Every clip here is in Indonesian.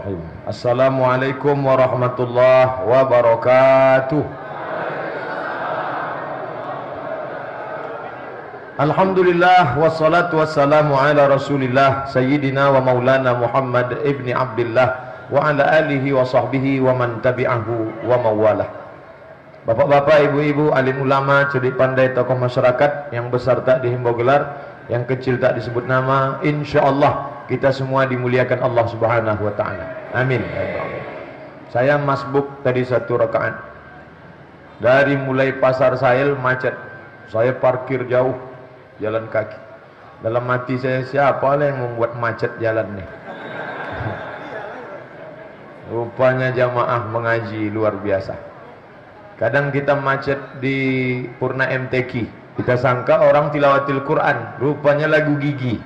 Bismillahirrahmanirrahim. Assalamualaikum warahmatullahi wabarakatuh. Alhamdulillah wassalatu wassalamu ala Rasulillah Sayyidina wa Maulana Muhammad ibni Abdillah wa ala alihi wa sahbihi wa man tabi'ahu wa mawalah. Bapak-bapak, ibu-ibu, alim ulama, cerdik pandai, tokoh masyarakat, yang besar tak dihimbau gelar, yang kecil tak disebut nama, insyaallah kita semua dimuliakan Allah Subhanahu wa taala. Amin. Saya masbuk tadi 1 rakaat. Dari mulai Pasar Sahil macet. Saya parkir jauh, jalan kaki. Dalam hati saya, siapa lah yang membuat macet jalan nih? Rupanya jamaah mengaji luar biasa. Kadang kita macet di Purna MTQ, kita sangka orang tilawatil Quran, rupanya lagu Gigi.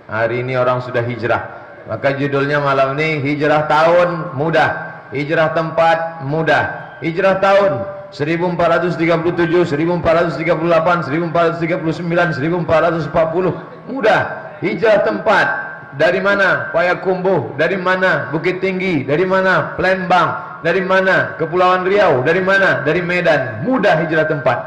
Hari ini orang sudah hijrah, maka judulnya malam ini hijrah tahun mudah, hijrah tempat mudah. Hijrah tahun 1437, 1438, 1439, 1440 mudah. Hijrah tempat dari mana? Payakumbuh, dari mana? Bukit Tinggi, dari mana? Palembang, dari mana? Kepulauan Riau, dari mana? Dari Medan. Mudah hijrah tempat.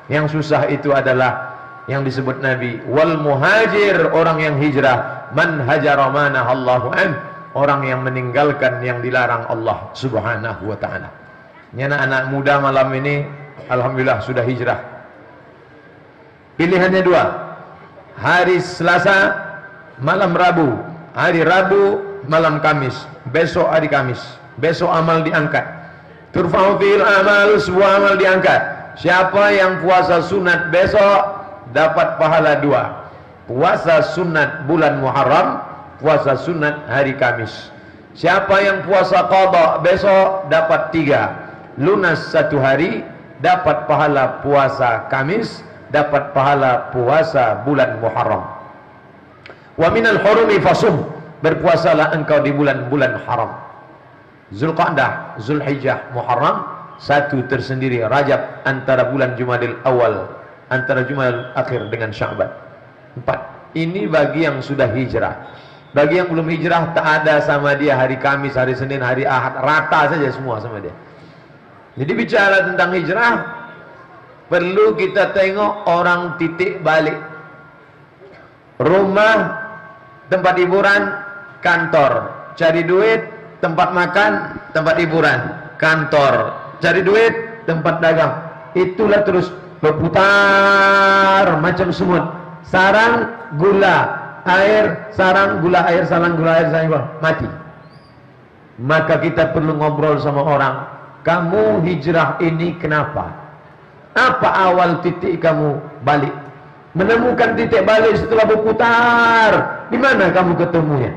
Yang susah itu adalah yang disebut Nabi, wal muhajir, orang yang hijrah, man hajara manahallahu an, orang yang meninggalkan yang dilarang Allah Subhanahu wa taala. Ini anak-anak muda malam ini alhamdulillah sudah hijrah. Pilihannya 2. Hari Selasa malam Rabu, hari Rabu malam Kamis, besok hari Kamis. Besok amal diangkat. Turfa'u fil amal, sebuah amal diangkat. Siapa yang puasa sunat besok dapat pahala 2. Puasa sunat bulan Muharram, puasa sunat hari Kamis. Siapa yang puasa qada besok dapat 3. Lunas 1 hari, dapat pahala puasa Kamis, dapat pahala puasa bulan Muharram. Wa minal hurumi fasum, berpuasalah engkau di bulan-bulan haram. Zulqa'dah, Zulhijjah, Muharram, 1 tersendiri, Rajab, antara bulan Jumadil Awal, antara Jumadil Akhir dengan Sya'ban. 4. Ini bagi yang sudah hijrah. Bagi yang belum hijrah, tak ada sama dia hari Kamis, hari Senin, hari Ahad, rata saja semua sama dia. Jadi bicara tentang hijrah, perlu kita tengok orang titik balik. Rumah, tempat hiburan, kantor. Cari duit, tempat makan, tempat hiburan, kantor. Cari duit, tempat dagang. Itulah terus berputar macam semut. Sarang gula air, sarang gula air, sarang gula air, sarang gula mati. Maka kita perlu ngobrol sama orang. Kamu hijrah ini kenapa? Apa awal titik kamu balik? Menemukan titik balik setelah berputar. Di mana kamu ketemunya?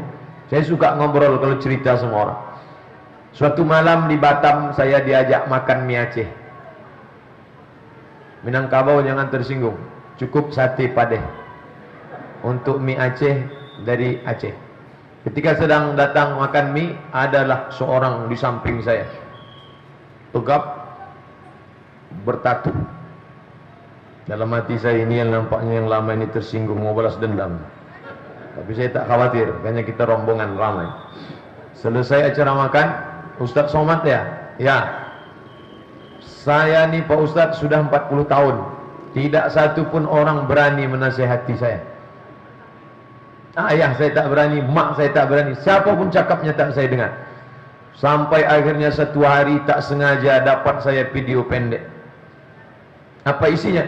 Saya suka ngobrol kalau cerita sama orang. Suatu malam di Batam saya diajak makan mie Aceh. Minangkabau jangan tersinggung, cukup sate padeh untuk mie Aceh dari Aceh. Ketika sedang datang makan mie, adalah seorang di samping saya, tegap, bertatu. Dalam hati saya, ini yang nampaknya yang lama ini tersinggung, mau balas dendam. Tapi saya tak khawatir, karena kita rombongan ramai. Selesai acara makan, Ustadz Somad ya? Ya. Saya nih Pak Ustadz sudah 40 tahun. Tidak satu pun orang berani menasihati saya. Ayah saya tak berani, mak saya tak berani. Siapa pun cakapnya tak saya dengar. Sampai akhirnya 1 hari tak sengaja dapat saya video pendek. Apa isinya?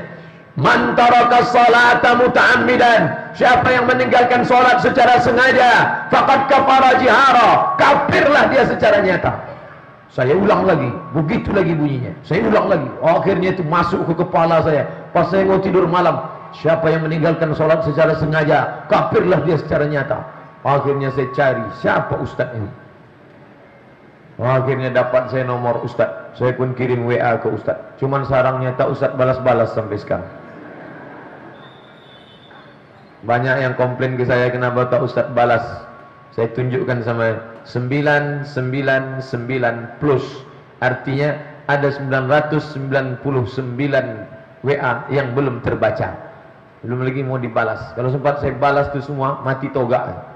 Man taraka salata muta'ammidan, siapa yang meninggalkan salat secara sengaja, faqad kafara jihara, kafirlah dia secara nyata. Saya ulang lagi, begitu lagi bunyinya. Saya ulang lagi, akhirnya itu masuk ke kepala saya. Pas saya mau tidur malam, siapa yang meninggalkan salat secara sengaja, kafirlah dia secara nyata. Akhirnya saya cari, siapa ustaz ini? Akhirnya dapat saya nomor ustaz. Saya pun kirim WA ke ustaz. Cuman sarangnya tak ustaz balas-balas sampai sekarang. Banyak yang komplain ke saya, kenapa tak ustaz balas. Saya tunjukkan sama 999 plus, artinya ada 999 WA yang belum terbaca, belum lagi mau dibalas. Kalau sempat saya balas itu semua mati toga.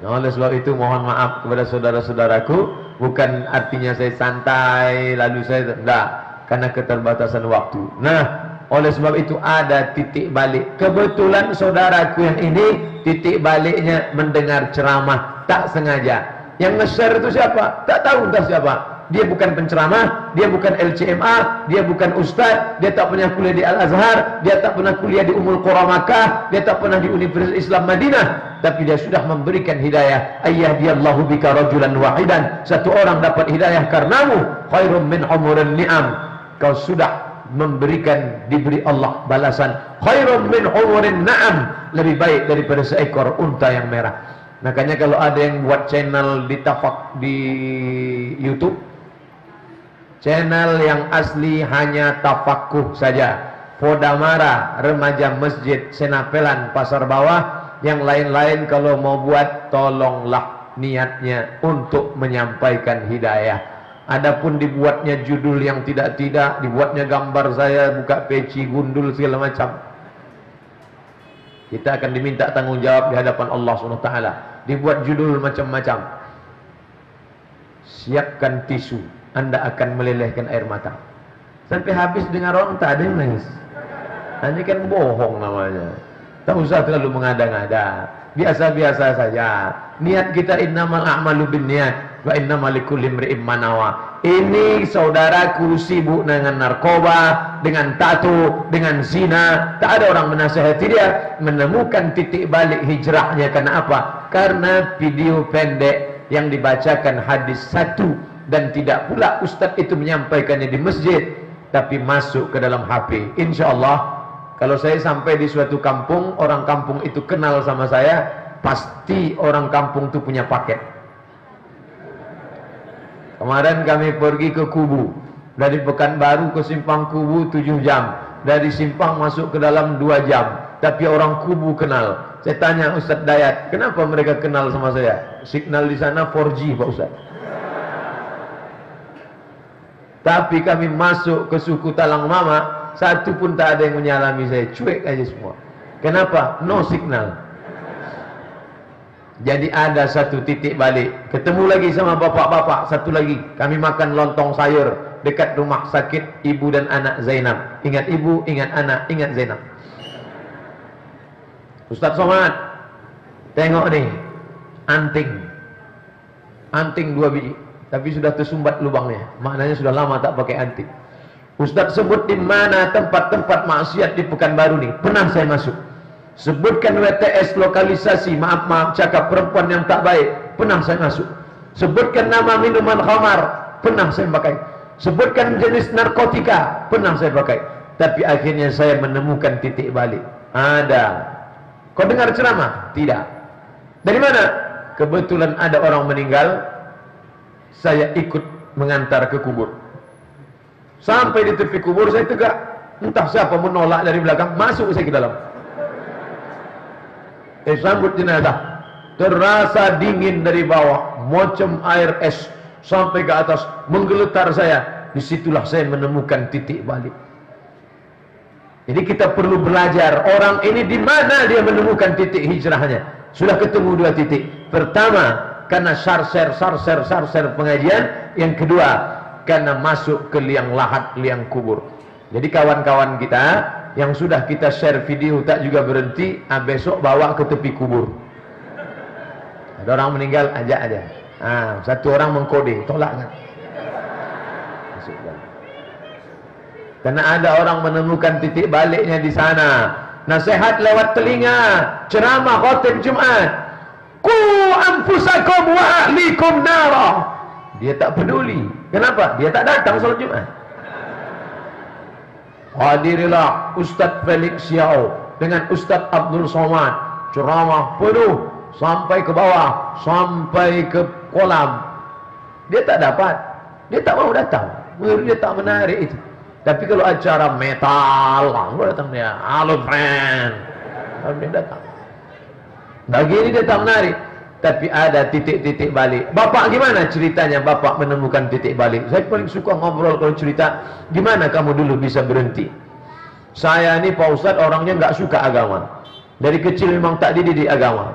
Oleh sebab itu mohon maaf kepada saudara-saudaraku, bukan artinya saya santai lalu saya tidak, karena keterbatasan waktu. Nah, oleh sebab itu ada titik balik. Kebetulan saudaraku yang ini titik baliknya mendengar ceramah tak sengaja. Yang nge-share itu siapa? Tak tahu entah siapa. Dia bukan penceramah, dia bukan LCMA, dia bukan ustaz, dia tak pernah kuliah di Al-Azhar, dia tak pernah kuliah di Ummul Qura Makkah, dia tak pernah di Universitas Islam Madinah, tapi dia sudah memberikan hidayah. Ayyahdiyallahu bika rajulan wahidan, satu orang dapat hidayah karenamu, khairum min umurin ni'am. Kau sudah memberikan, diberi Allah balasan khairum min umurin na'am, lebih baik daripada seekor unta yang merah. Makanya kalau ada yang buat channel di YouTube, channel yang asli hanya tafakuh saja, Podamara, remaja masjid Senapelan, Pasar Bawah, yang lain-lain kalau mau buat tolonglah niatnya untuk menyampaikan hidayah. Adapun dibuatnya judul yang tidak-tidak, dibuatnya gambar saya buka peci, gundul segala macam, kita akan diminta tanggung jawab di hadapan Allah SWT. Dibuat judul macam-macam, siapkan tisu, Anda akan melelehkan air mata. Sampai habis dengar orang tak ada yang nangis. Ini kan bohong namanya. Tak usah terlalu mengada-ngada, biasa-biasa saja. Niat kita innamal a'malu binniyat wa innamal likulli imri'in ma nawa. Ini saudaraku sibuk dengan narkoba, dengan tato, dengan zina. Tak ada orang menasihati dia menemukan titik balik hijrahnya. Karena apa? Karena video pendek yang dibacakan hadis satu, dan tidak pula ustaz itu menyampaikannya di masjid, tapi masuk ke dalam HP. Insya Allah kalau saya sampai di suatu kampung, orang kampung itu kenal sama saya, pasti orang kampung itu punya paket. Kemarin kami pergi ke Kubu, dari Pekanbaru ke Simpang Kubu 7 jam, dari Simpang masuk ke dalam 2 jam, tapi orang Kubu kenal. Saya tanya Ustaz Dayat, kenapa mereka kenal sama saya? Signal di sana 4G Pak Ustaz. Tapi kami masuk ke suku Talang Mama, satu pun tak ada yang menyalami saya, cuek aja semua. Kenapa? No signal. Jadi ada satu titik balik. Ketemu lagi sama bapak-bapak, satu lagi. Kami makan lontong sayur dekat rumah sakit ibu dan anak Zainab. Ingat ibu, ingat anak, ingat Zainab. Ustaz Somad, tengok nih, anting. Anting 2 biji, tapi sudah tersumbat lubangnya. Maknanya sudah lama tak pakai anting. Ustaz sebut di mana tempat-tempat maksiat di Pekanbaru nih, pernah saya masuk. Sebutkan WTS lokalisasi, maaf cakap perempuan yang tak baik, pernah saya masuk. Sebutkan nama minuman khamar, pernah saya pakai. Sebutkan jenis narkotika, pernah saya pakai. Tapi akhirnya saya menemukan titik balik. Ada. Kau dengar ceramah? Tidak. Dari mana? Kebetulan ada orang meninggal, saya ikut mengantar ke kubur. Sampai di tepi kubur saya tegak, entah siapa menolak dari belakang, masuk saya ke dalam. Sambut jenazah, terasa dingin dari bawah, macam air es sampai ke atas, menggeletar saya. Disitulah saya menemukan titik balik. Jadi kita perlu belajar, orang ini di mana dia menemukan titik hijrahnya. Sudah ketemu 2 titik. Pertama, karena sarser pengajian. Yang kedua, karena masuk ke liang lahat, liang kubur. Jadi kawan-kawan kita yang sudah kita share video tak juga berhenti, besok bawa ke tepi kubur. Ada orang meninggal, ajak aja. Satu orang mengkode, tolak kan? Karena ada orang menemukan titik baliknya di sana. Nasihat lewat telinga, ceramah khotib Jumat. Qu anfusakum wa ahlikum nara. Dia tak peduli. Kenapa? Dia tak datang salat Jumat. Hadirilah Ustaz Felix Xiao dengan Ustaz Abdul Somad, ceramah penuh sampai ke bawah, sampai ke kolam. Dia tak dapat, dia tak mau datang, dia tak menarik itu. Tapi kalau acara metal, lalu datang dia, halo friend, lalu dia datang. Bagi ini dia tak menarik. Tapi ada titik-titik balik. Bapak gimana ceritanya bapak menemukan titik balik? Saya paling suka ngobrol kalau cerita, gimana kamu dulu bisa berhenti? Saya ini Pak Ustadz orangnya nggak suka agama. Dari kecil memang tak dididik agama.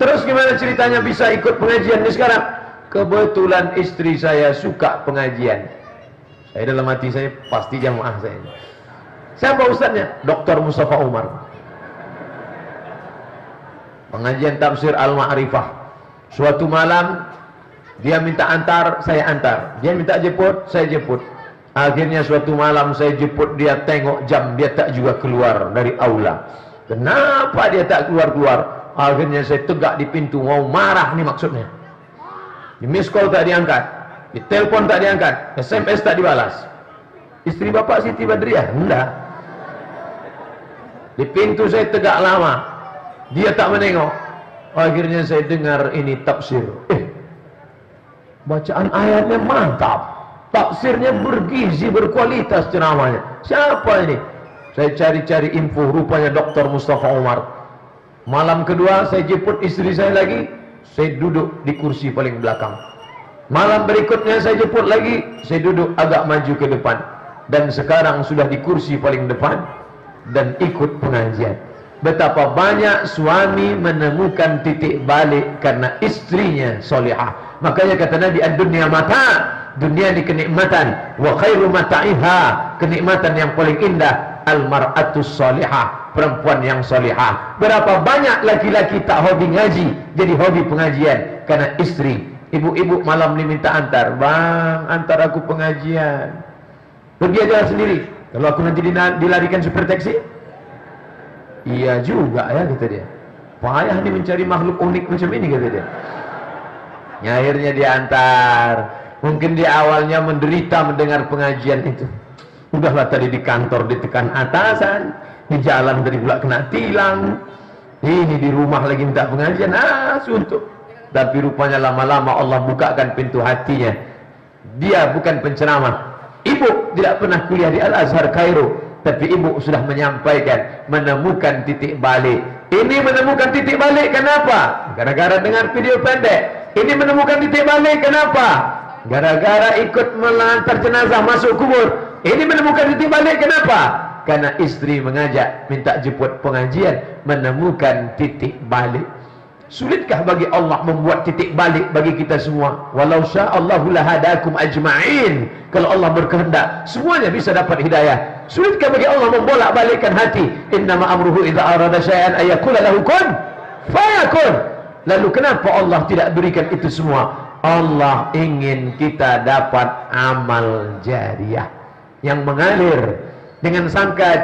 Terus gimana ceritanya bisa ikut pengajian ini sekarang? Kebetulan istri saya suka pengajian. Saya dalam hati saya pasti jamaah saya. Siapa ustaznya? Dr. Mustafa Umar. Pengajian tafsir Al-Ma'rifah. Suatu malam dia minta antar, saya antar. Dia minta jemput, saya jemput. Akhirnya suatu malam saya jemput dia, tengok jam, dia tak juga keluar dari aula. Kenapa dia tak keluar-keluar? Akhirnya saya tegak di pintu, mau marah nih maksudnya. Di miss call tak diangkat, di telepon tak diangkat, SMS tak dibalas. Istri bapak Siti Badriah? Enggak. Di pintu saya tegak lama, dia tak menengok. Akhirnya saya dengar ini tafsir. Bacaan ayatnya mantap, tafsirnya bergizi, berkualitas ceramahnya. Siapa ini? Saya cari-cari info, rupanya Dr. Mustafa Umar. Malam kedua saya jemput istri saya lagi, saya duduk di kursi paling belakang. Malam berikutnya saya jemput lagi, saya duduk agak maju ke depan. Dan sekarang sudah di kursi paling depan dan ikut pengajian. Betapa banyak suami menemukan titik balik karena istrinya solihah. Makanya kata Nabi, ad-dunya mata, dunia ini kenikmatan, wa khairu mata'iha, kenikmatan yang paling indah al-mar'atus solihah, perempuan yang solihah. Berapa banyak laki-laki tak hobi ngaji, jadi hobi pengajian karena istri. Ibu-ibu malam ini minta antar, bang antar aku pengajian. Pergi aja sendiri, kalau aku nanti dilarikan super taksi. Iya juga ya, kata dia. Payah nih mencari makhluk unik macam ini, kata dia. Ya, akhirnya diantar. Mungkin di awalnya menderita mendengar pengajian itu. Udahlah tadi di kantor ditekan atasan, di jalan tadi pula kena tilang, ini di rumah lagi minta pengajian, suntuk. Tapi rupanya lama-lama Allah bukakan pintu hatinya. Dia bukan penceramah. Ibu tidak pernah kuliah di Al-Azhar Kairo, tapi ibu sudah menyampaikan, menemukan titik balik. Ini menemukan titik balik kenapa? Gara-gara dengar video pendek. Ini menemukan titik balik kenapa? Gara-gara ikut melantar jenazah masuk kubur. Ini menemukan titik balik kenapa? Karena istri mengajak, minta jemput pengajian, menemukan titik balik. Sulitkah bagi Allah membuat titik balik bagi kita semua? Walau sya'allahu lahadakum ajma'in. Kalau Allah berkehendak, semuanya bisa dapat hidayah. Sulitkah bagi Allah membolak-balikkan hati? Innama amruhu idza arada syai'an ayyakula lahu kun fayakun. Lalu kenapa Allah tidak berikan itu semua? Allah ingin kita dapat amal jariah yang mengalir dengan sangka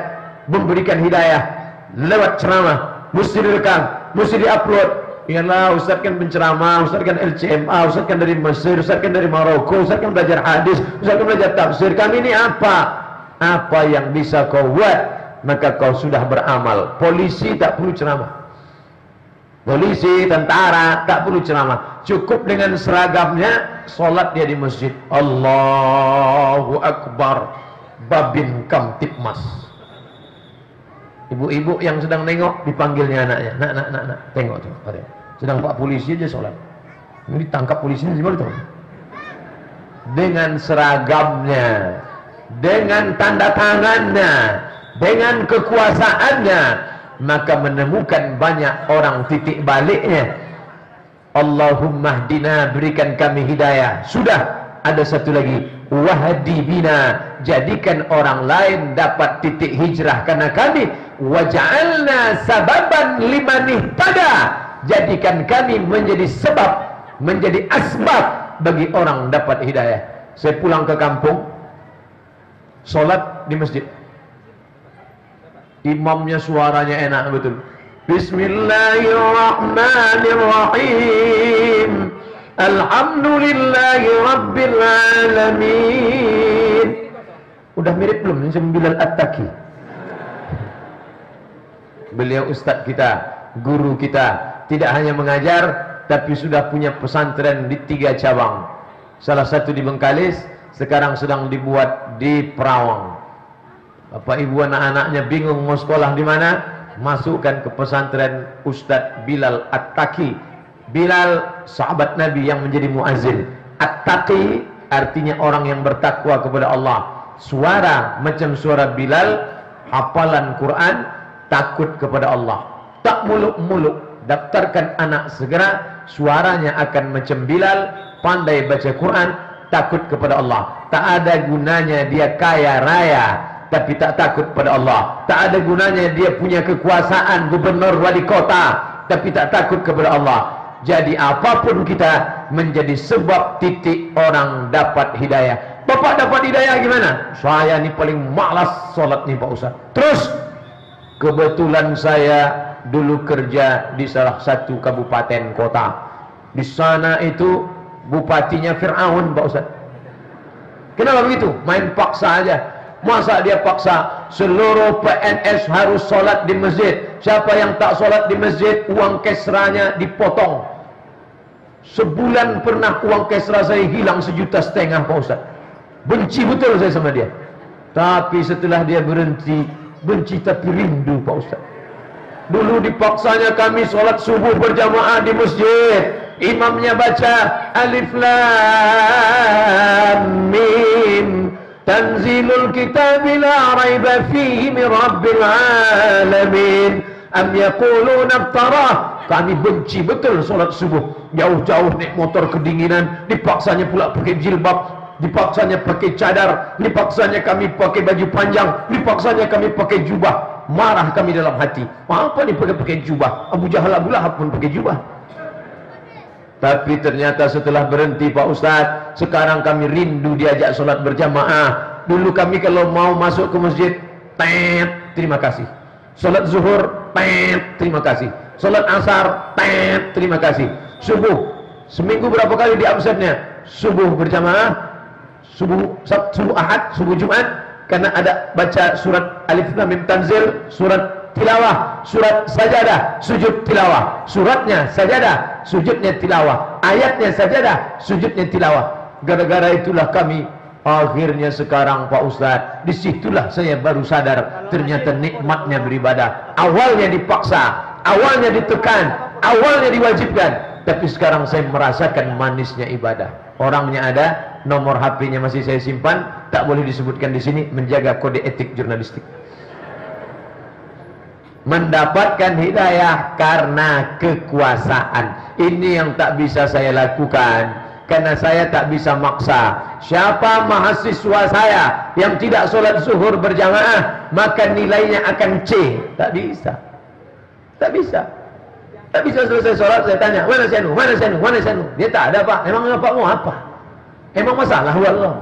memberikan hidayah lewat ceramah, mesti direkam, mesti diupload. Iyalah, Ustaz kan penceramah, Ustaz kan LCMA, Ustaz kan dari Mesir, Ustaz kan dari Maroko, Ustaz kan belajar hadis, Ustaz kan belajar tafsir. Kami ini apa? Apa yang bisa kau buat, maka kau sudah beramal. Polisi tak perlu ceramah, polisi, tentara tak perlu ceramah, cukup dengan seragamnya, solat dia di masjid, Allahu Akbar, Babin Kamtipmas. Ibu-ibu yang sedang nengok dipanggilnya anaknya, nak, tengok tuh, sedang pak polisi aja sholat, ini ditangkap polisinya gimana tuh? Dengan seragamnya, dengan tanda tangannya, dengan kekuasaannya, maka menemukan banyak orang titik baliknya. Allahumma hdina, berikan kami hidayah. Sudah, ada satu lagi, wahdi bina, jadikan orang lain dapat titik hijrah karena kami. Waj'alna sababan liman ihtada, jadikan kami menjadi sebab, menjadi asbab bagi orang dapat hidayah. Saya pulang ke kampung, sholat di masjid, imamnya suaranya enak betul. Bismillahirrahmanirrahim, alhamdulillahi rabbil alamin. Udah mirip belum ini sama Bilal At-Taki? Beliau ustaz kita, guru kita, tidak hanya mengajar, tapi sudah punya pesantren di 3 cabang. Salah satu di Bengkalis, sekarang sedang dibuat di Perawang. Bapak ibu anak-anaknya bingung mau sekolah di mana, masukkan ke pesantren Ustaz Bilal At-Taki. Bilal sahabat Nabi yang menjadi muazzin. At-Taqi artinya orang yang bertakwa kepada Allah. Suara macam suara Bilal, hafalan Quran, takut kepada Allah, tak muluk-muluk, daftarkan anak segera, suaranya akan macam Bilal, pandai baca Quran, takut kepada Allah. Tak ada gunanya dia kaya raya tapi tak takut pada Allah. Tak ada gunanya dia punya kekuasaan gubernur wali kota tapi tak takut kepada Allah. Jadi apapun kita menjadi sebab titik orang dapat hidayah. Bapak dapat hidayah gimana? Saya ni paling malas solat ni Pak Ustaz. Terus kebetulan saya dulu kerja di salah satu kabupaten kota. Di sana itu bupatinya Fir'aun Pak Ustaz. Kenapa begitu? Main paksa aja. Masa dia paksa seluruh PNS harus solat di masjid. Siapa yang tak solat di masjid, uang kesranya dipotong. Sebulan pernah uang kesra saya hilang 1,5 juta Pak Ustaz. Benci betul saya sama dia. Tapi setelah dia berhenti, benci tapi rindu Pak Ustaz. Dulu dipaksanya kami solat subuh berjamaah di masjid. Imamnya baca Alif Lam Mim Tanzilul kitab la raiba fihi min rabbil alamin am yaquluna iftarah. Kami benci betul solat subuh. Jauh-jauh naik motor kedinginan, dipaksanya pula pakai jilbab, dipaksanya pakai cadar, dipaksanya kami pakai baju panjang, dipaksanya kami pakai jubah. Marah kami dalam hati. Apa ni pakai jubah? Abu Jahal, Abu Lahab pun pakai jubah. Tapi ternyata setelah berhenti Pak Ustaz, sekarang kami rindu diajak solat berjamaah. Dulu kami kalau mau masuk ke masjid, tet, terima kasih. Solat zuhur, tet, terima kasih. Solat asar, tet, terima kasih. Subuh, seminggu berapa kali di absennya? Subuh berjamaah, subuh Sabtu, subuh Ahad, subuh Jumat, karena ada baca surat Alif Lam Mim Tanzil, surat tilawah, surat sajadah, sujud tilawah. Suratnya sajadah, sujudnya tilawah. Ayatnya sajadah, sujudnya tilawah. Gara-gara itulah kami akhirnya sekarang Pak Ustaz, disitulah saya baru sadar ternyata nikmatnya beribadah. Awalnya dipaksa, awalnya ditekan, awalnya diwajibkan, tapi sekarang saya merasakan manisnya ibadah. Orangnya ada, nomor HP-nya masih saya simpan, tak boleh disebutkan di sini, menjaga kode etik jurnalistik. Mendapatkan hidayah karena kekuasaan. Ini yang tak bisa saya lakukan, karena saya tak bisa maksa. Siapa mahasiswa saya yang tidak solat zuhur berjamaah, maka nilainya akan C. Tak bisa. Tak bisa. Tak bisa selesai solat saya tanya, mana Syanu, mana Syanu, mana Syanu. Dia tak ada Pak. Emang Bapak mau apa? Emang masalah Allah?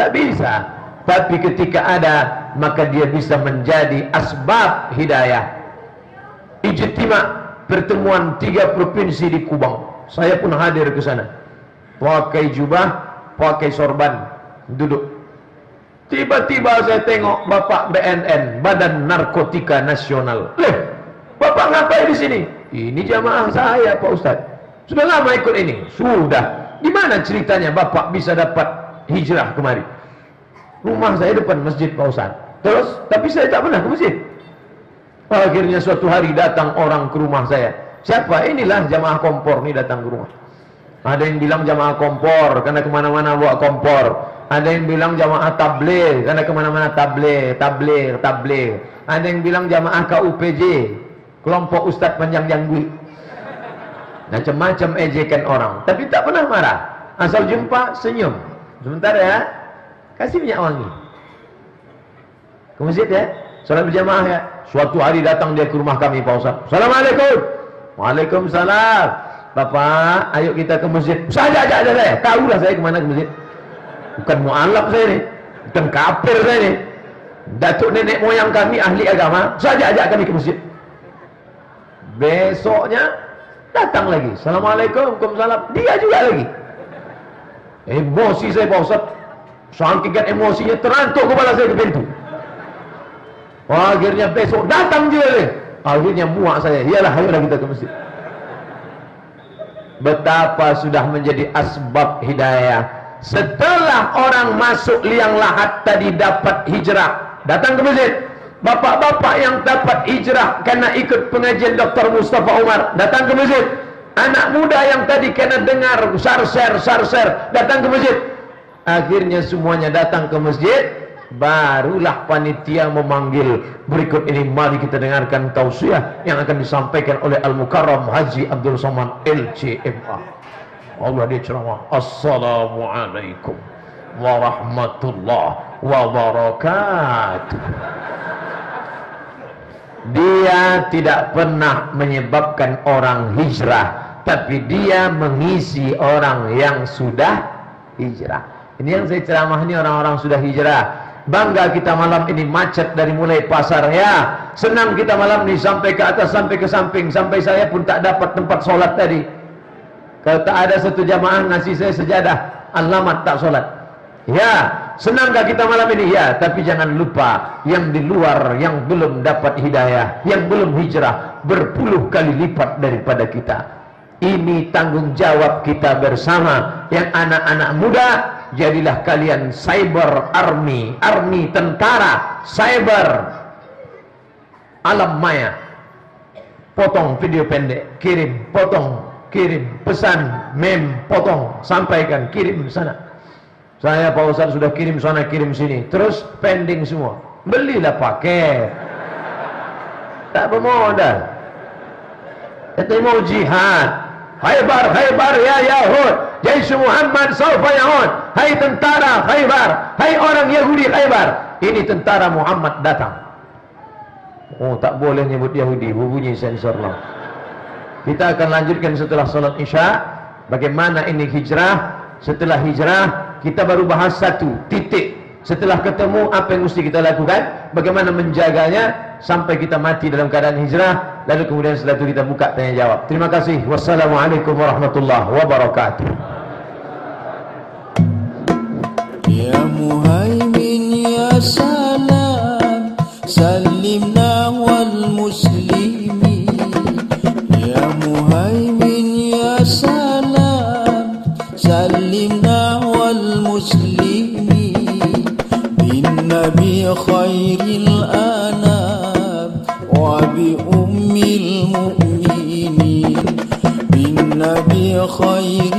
Tak bisa. Tapi ketika ada, maka dia bisa menjadi asbab hidayah. Ijtima, pertemuan 3 provinsi di Kubang. Saya pun hadir ke sana. Pakai jubah, pakai sorban, duduk. Tiba-tiba saya tengok Bapak BNN, Badan Narkotika Nasional. Bapak ngapain di sini? Ini jamaah saya Pak Ustaz. Sudah lama ikut ini? Sudah. Gimana ceritanya Bapak bisa dapat hijrah kemari? Rumah saya depan masjid Pak Ustaz. Terus, tapi saya tak pernah ke masjid. Akhirnya suatu hari datang orang ke rumah saya. Siapa? Inilah jamaah kompor ni datang ke rumah. Ada yang bilang jamaah kompor karena kemana-mana bawa kompor. Ada yang bilang jamaah tabligh karena kemana-mana tabligh. Ada yang bilang jamaah KUPJ, kelompok Ustadz Panjang Janggut. Macam-macam ejekan orang, tapi tak pernah marah. Asal jumpa senyum. Sebentar ya, kasih minyak wangi. Ke masjid ya, salat berjamaah ya. Suatu hari datang dia ke rumah kami Pak Ustaz. Assalamualaikum. Waalaikumsalam. Bapak, ayo kita ke masjid. Saja aja saya. Tahulah saya kemana ke masjid. Bukan mu'alaf saya ni, bukan kafir saya ni. Datuk nenek moyang kami ahli agama. Saja ajak kami ke masjid. Besoknya datang lagi. Assalamualaikum, waalaikumsalam. Dia juga lagi. Emosi saya Pak Ustaz. Saking emosinya terantuk kepala saya ke pintu. Akhirnya besok datang juga lagi. Akhirnya muak saya. Iyalah, ayolah kita ke masjid. Betapa sudah menjadi asbab hidayah. Setelah orang masuk liang lahat tadi dapat hijrah, datang ke masjid. Bapak-bapak yang dapat hijrah karena ikut pengajian Dr. Mustafa Umar, datang ke masjid. Anak muda yang tadi kena dengar sarser, datang ke masjid. Akhirnya semuanya datang ke masjid. barulah panitia memanggil. Berikut ini mari kita dengarkan tausiah yang akan disampaikan oleh Al-Mukarram Haji Abdul Somad LCMA. Allah dia ceramah. Assalamualaikum warahmatullahi wabarakatuh. Dia tidak pernah menyebabkan orang hijrah, tapi dia mengisi orang yang sudah hijrah. Ini yang saya ceramah ini orang-orang sudah hijrah. Bangga kita malam ini macet dari mulai pasar ya. Senang kita malam ini sampai ke atas, sampai ke samping. Sampai saya pun tak dapat tempat solat tadi. Kalau tak ada satu jamaah ngasih saya sejadah, alamat tak solat. Ya, senangkah kita malam ini? Ya, tapi jangan lupa yang di luar yang belum dapat hidayah, yang belum hijrah, berpuluh kali lipat daripada kita. Ini tanggung jawab kita bersama. Yang anak-anak muda, jadilah kalian cyber army, army tentara cyber alam maya. Potong video pendek, kirim, potong, kirim, pesan, meme, potong, sampaikan, kirim sana. Saya Pak Ustaz sudah kirim sana, kirim sini, terus pending semua. Belilah paket, tak bermodal. Kita mau jihad. Khaybar, Khaybar ya Yahud, Jaish Muhammad saufa yahud. Hai tentara Khaybar, hai orang Yahudi Khaybar, ini tentara Muhammad datang. Oh, tak boleh nyebut Yahudi, bunyi sensor lah. Kita akan lanjutkan setelah salat Isya. Bagaimana ini hijrah? Setelah hijrah kita baru bahas satu titik. Setelah ketemu apa yang mesti kita lakukan, bagaimana menjaganya sampai kita mati dalam keadaan hijrah. Lalu kemudian setelah itu kita buka tanya jawab. Terima kasih. Wassalamualaikum warahmatullahi wabarakatuh. Ya Muhaimin ya salam, salimna wal muslimin. Ya Muhaimin ya salam, salimna wal muslimin. Bin Nabi khairil anam wa bi ummil mu'minin. Bin Nabi khairil